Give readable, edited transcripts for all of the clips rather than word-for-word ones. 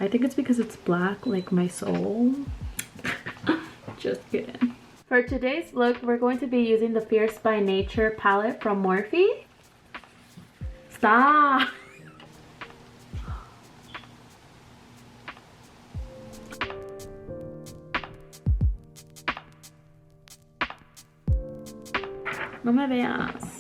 I think it's because it's black like my soul. Just kidding. For today's look, we're going to be using the Fierce by Nature palette from Morphe. Stop! No me veas.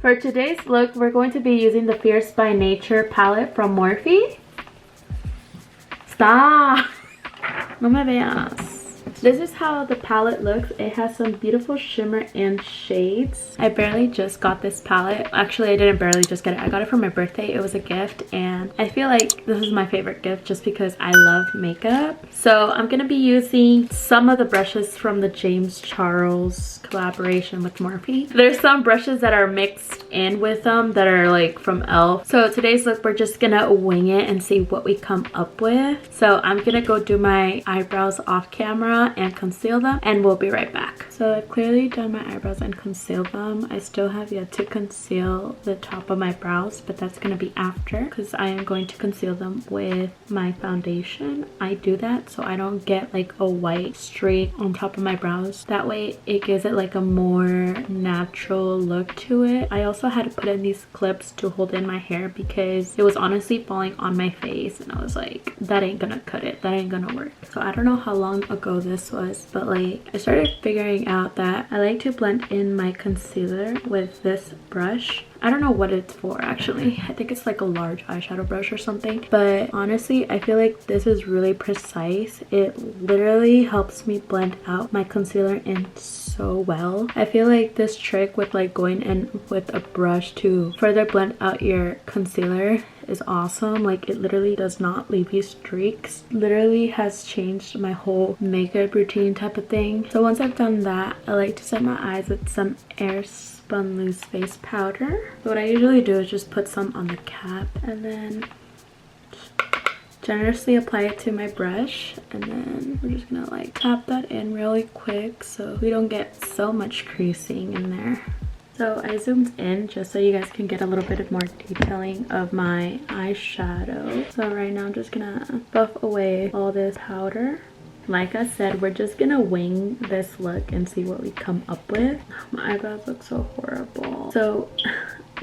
For today's look, we're going to be using the Fierce by Nature palette from Morphe. Stop! No me veas. This is how the palette looks. It has some beautiful shimmer and shades. I barely just got this palette. Actually, I didn't barely just get it. I got it for my birthday. It was a gift, and I feel like this is my favorite gift just because I love makeup. So I'm gonna be using some of the brushes from the James Charles collaboration with Morphe. There's some brushes that are mixed in with them that are like from e.l.f. So today's look, we're just gonna wing it and see what we come up with. So I'm gonna go do my eyebrows off camera and conceal them, and we'll be right back. So I've clearly done my eyebrows and concealed them. I still have yet to conceal the top of my brows, but that's gonna be after because I am going to conceal them with my foundation. I do that so I don't get like a white streak on top of my brows. That way it gives it like a more natural look to it. I also had to put in these clips to hold in my hair because it was honestly falling on my face, and I was like, that ain't gonna cut it, that ain't gonna work. So I don't know how long ago this was, but like I started figuring out that I like to blend in my concealer with this brush. I don't know what it's for actually. I think it's like a large eyeshadow brush or something, but honestly I feel like this is really precise. It literally helps me blend out my concealer in so well. I feel like this trick with like going in with a brush to further blend out your concealer is awesome. Like it literally does not leave you streaks. Literally has changed my whole makeup routine type of thing. So once I've done that, I like to set my eyes with some Airspun loose face powder. So what I usually do is just put some on the cap and then generously apply it to my brush, and then we're just gonna like tap that in really quick so we don't get so much creasing in there. So I zoomed in just so you guys can get a little bit of more detailing of my eyeshadow. So right now I'm just gonna buff away all this powder. Like I said, we're just gonna wing this look and see what we come up with. My eyebrows look so horrible. So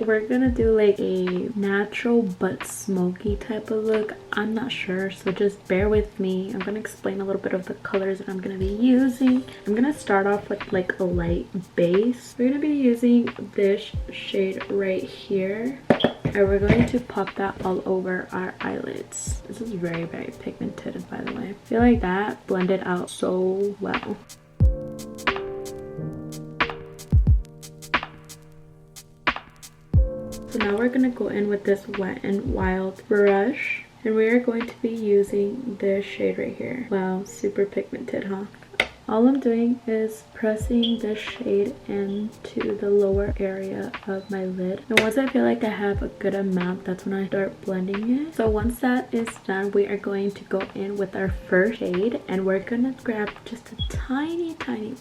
we're gonna do like a natural but smoky type of look. I'm not sure, so just bear with me. I'm gonna explain a little bit of the colors that I'm gonna be using. I'm gonna start off with like a light base. We're gonna be using this shade right here, and we're going to pop that all over our eyelids. This is very, very pigmented, by the way. I feel like that blended out so well. So now we're gonna go in with this Wet n Wild brush, and we are going to be using this shade right here. Wow, super pigmented, huh? All I'm doing is pressing this shade into the lower area of my lid. And once I feel like I have a good amount, that's when I start blending it. So once that is done, we are going to go in with our first shade, and we're gonna grab just a tiny one.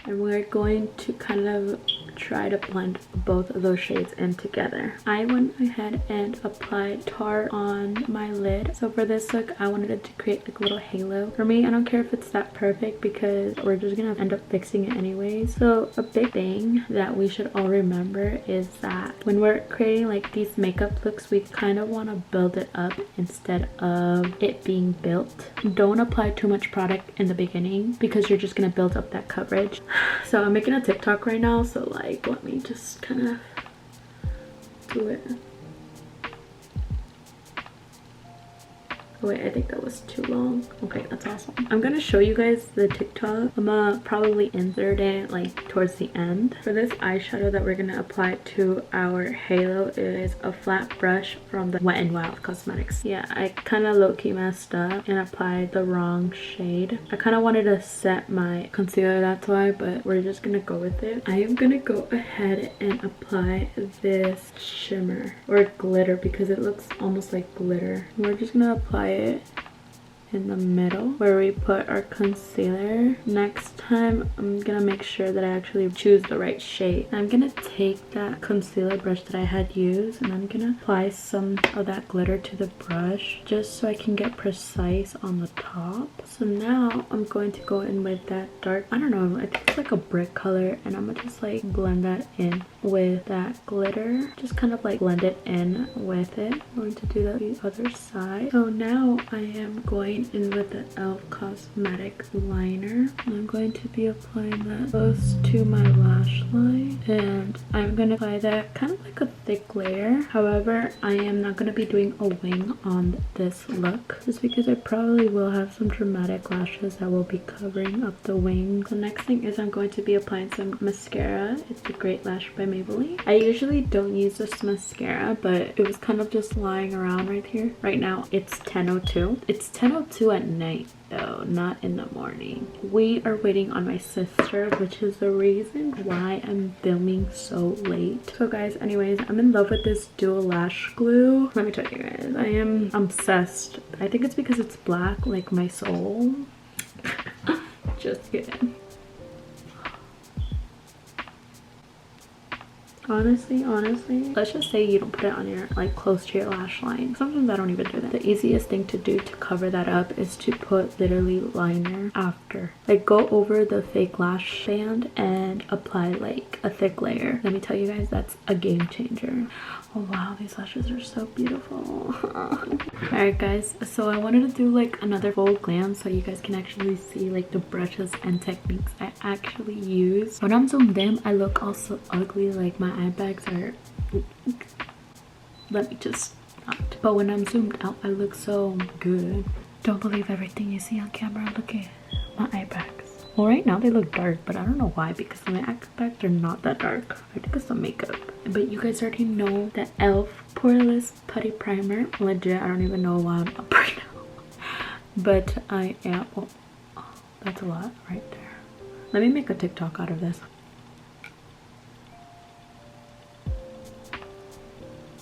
And we're going to kind of try to blend both of those shades in together. I went ahead and applied tart on my lid. So for this look, I wanted it to create like a little halo. For me, I don't care if it's that perfect because we're just gonna end up fixing it anyways. So a big thing that we should all remember is that when we're creating like these makeup looks, we kind of want to build it up instead of it being built. Don't apply too much product in the beginning because you're just gonna build up that coverage. So I'm making a TikTok right now, so like let me just kind of do it. Oh wait, I think that was too long. Okay, that's awesome. I'm gonna show you guys the TikTok. I'm gonna probably insert it like towards the end. For this eyeshadow that we're gonna apply to our halo is a flat brush from the Wet n Wild Cosmetics. Yeah, I kind of low-key messed up and applied the wrong shade. I kind of wanted to set my concealer, that's why, but we're just gonna go with it. I am gonna go ahead and apply this shimmer or glitter because it looks almost like glitter. We're just gonna apply it in the middle where we put our concealer. Next time, I'm gonna make sure that I actually choose the right shade. I'm gonna take that concealer brush that I had used and I'm gonna apply some of that glitter to the brush just so I can get precise on the top. So now I'm going to go in with that dark, I don't know, I think it's like a brick color, and I'm gonna just like blend that in with that glitter. Just kind of like blend it in with it. I'm going to do that the other side. So now I am going in with the e.l.f. Cosmetic liner. I'm going to be applying that close to my lash line, and I'm gonna apply that kind of like a thick layer. However, I am not gonna be doing a wing on this look just because I probably will have some dramatic lashes that will be covering up the wing. The next thing is I'm going to be applying some mascara. It's the Great Lash by Maybelline. I usually don't use this mascara, but it was kind of just lying around right here. Right now it's 10:02. It's 10:02 at night though, not in the morning. We are waiting on my sister, which is the reason why I'm filming so late. So guys, anyways, I'm in love with this dual lash glue. Let me tell you guys, I am obsessed. I think it's because it's black like my soul. Just kidding. Honestly, let's just say you don't put it on your, like, close to your lash line. Sometimes I don't even do that. The easiest thing to do to cover that up is to put literally liner after. Like, go over the fake lash band and apply like a thick layer. Let me tell you guys, that's a game changer. Oh wow, these lashes are so beautiful. Alright guys, so I wanted to do like another full glance so you guys can actually see like the brushes and techniques I actually use. When I'm zoomed in, I look also ugly, like my eye bags are, let me just not. But when I'm zoomed out, I look so good. Don't believe everything you see on camera. Look at my eye bags. Well, right now they look dark, but I don't know why, because my eye bags are not that dark. I think it's the makeup. But you guys already know the e.l.f. Poreless Putty Primer. Legit, I don't even know why I'm up right now. But I am, oh, that's a lot right there. Let me make a TikTok out of this.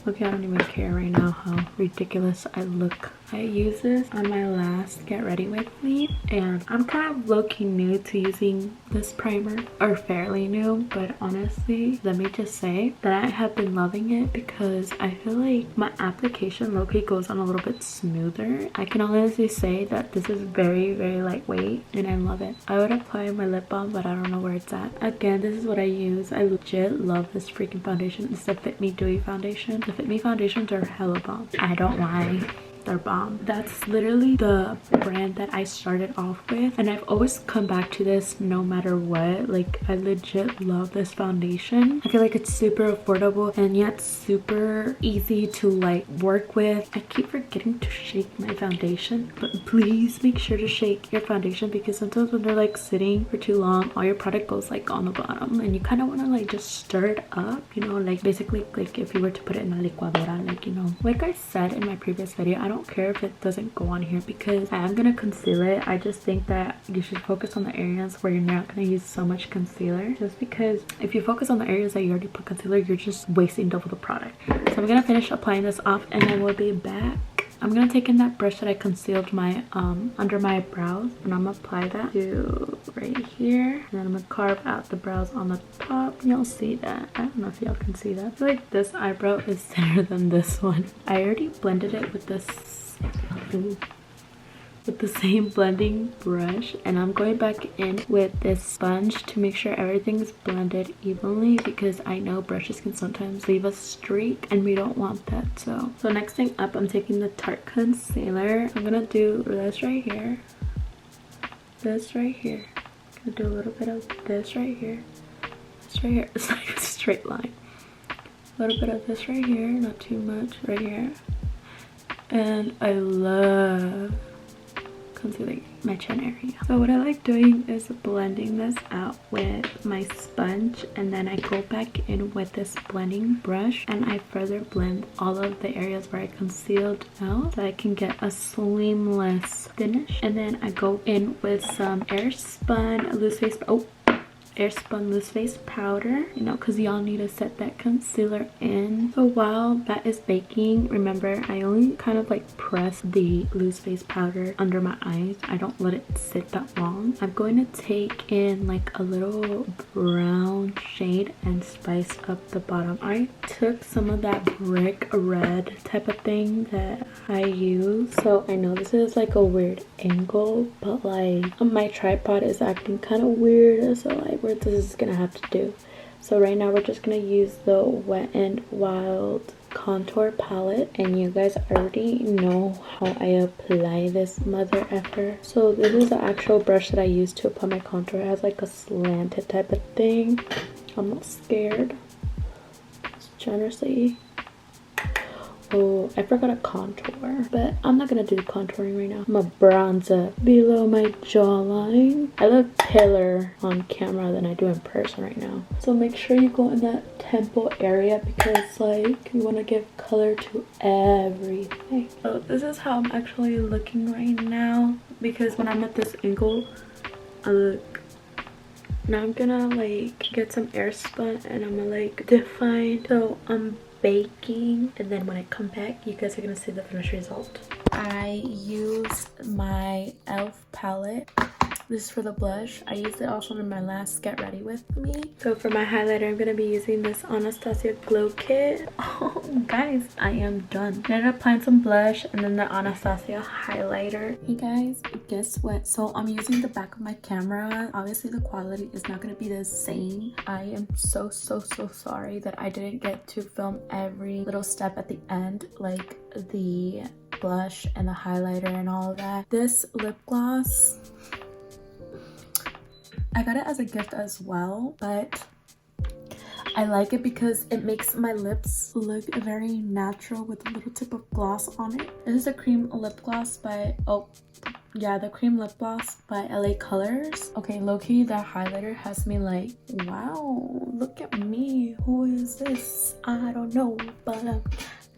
Okay, I don't even care right now how ridiculous I look. I use this on my last Get Ready With Me, and I'm kind of low-key new to using this primer, or fairly new, but honestly, let me just say that I have been loving it because I feel like my application low-key goes on a little bit smoother. I can honestly say that this is very, very lightweight, and I love it. I would apply my lip balm, but I don't know where it's at. Again, this is what I use. I legit love this freaking foundation. It's the Fit Me Dewy foundation. The Fit Me foundations are hella bomb. I don't lie. They're bomb. That's literally the brand that I started off with, and I've always come back to this no matter what. Like, I legit love this foundation. I feel like it's super affordable and yet super easy to like work with. I keep forgetting to shake my foundation, but please make sure to shake your foundation because sometimes when they're like sitting for too long, all your product goes like on the bottom, and you kind of want to like just stir it up, you know, like basically like if you were to put it in a licuadora, like, you know, like I said in my previous video, I don't care if it doesn't go on here because I am gonna conceal it. I just think that you should focus on the areas where you're not gonna use so much concealer, just because if you focus on the areas that you already put concealer, you're just wasting double the product. So I'm gonna finish applying this off and then we'll be back. I'm gonna take in that brush that I concealed my under my brows, and I'm gonna apply that to right here, and then I'm gonna carve out the brows on the top. You'll see that. I don't know if y'all can see that. I feel like this eyebrow is thinner than this one. I already blended it with this with the same blending brush, and I'm going back in with this sponge to make sure everything's blended evenly because I know brushes can sometimes leave a streak and we don't want that. So next thing up, I'm taking the Tarte concealer. I'm gonna do this right here, this right here. I'm gonna do a little bit of this right here, this right here. It's like a straight line. A little bit of this right here, not too much, right here. And I love concealing my chin area. So what I like doing is blending this out with my sponge, and then I go back in with this blending brush and I further blend all of the areas where I concealed out so I can get a seamless finish. And then I go in with some Airspun loose face. Oh, Airspun loose face powder, you know, because y'all need to set that concealer in. So while that is baking, remember I only kind of like press the loose face powder under my eyes. I don't let it sit that long. I'm going to take in like a little brown shade and spice up the bottom. I took some of that brick red type of thing that I use. So I know this is like a weird angle, but like my tripod is acting kind of weird, so like this is gonna have to do. So right now we're just gonna use the Wet n Wild contour palette, and you guys already know how I apply this mother effer. So this is the actual brush that I use to apply my contour. It has like a slanted type of thing. I'm not scared. Just generously. Oh, I forgot a contour, but I'm not gonna do contouring right now. I'm a bronzer below my jawline. I look paler on camera than I do in person right now. So make sure you go in that temple area because like you want to give color to everything. So this is how I'm actually looking right now, because when I'm at this angle, I look. Now I'm gonna like get some Airspun and I'm gonna like define. So I'm baking, and then when I come back you guys are gonna see the finished result. I use my e.l.f. palette. This is for the blush. I used it also in my last Get Ready With Me. So for my highlighter, I'm going to be using this Anastasia Glow Kit. Oh, guys, I am done. I'm applying some blush and then the Anastasia highlighter. Hey guys, guess what? So I'm using the back of my camera. Obviously, the quality is not going to be the same. I am so sorry that I didn't get to film every little step at the end, like the blush and the highlighter and all of that. This lip gloss, I got it as a gift as well, but I like it because it makes my lips look very natural with a little tip of gloss on it. This is a cream lip gloss by, the cream lip gloss by LA Colors. Okay, low-key, that highlighter has me like, wow, look at me. Who is this? I don't know, but I'm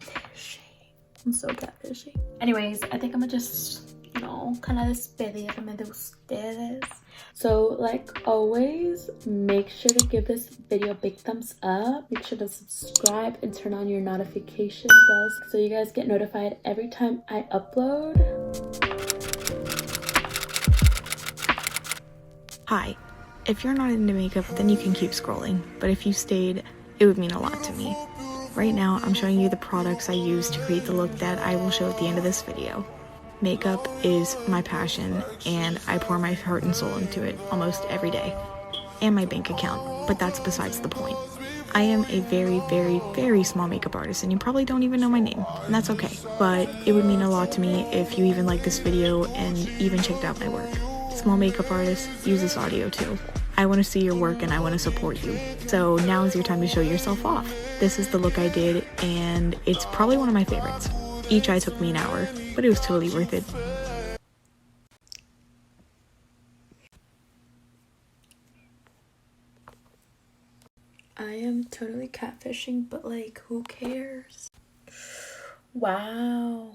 catfishy. I'm so catfishy. Anyways, I think I'm gonna just, you know, kind of despedirme de ustedes. So like always, make sure to give this video a big thumbs up. Make sure to subscribe and turn on your notification bells so you guys get notified every time I upload. Hi, if you're not into makeup, then you can keep scrolling, but if you stayed, it would mean a lot to me. Right now, I'm showing you the products I use to create the look that I will show at the end of this video. Makeup is my passion, and I pour my heart and soul into it almost every day. And my bank account, but that's besides the point. I am a very small makeup artist, and you probably don't even know my name, and that's okay. But it would mean a lot to me if you even liked this video and even checked out my work. Small makeup artists, use this audio too. I want to see your work and I want to support you. So now is your time to show yourself off. This is the look I did, and it's probably one of my favorites. Each eye took me an hour, but it was totally worth it. I am totally catfishing, but like, who cares? Wow.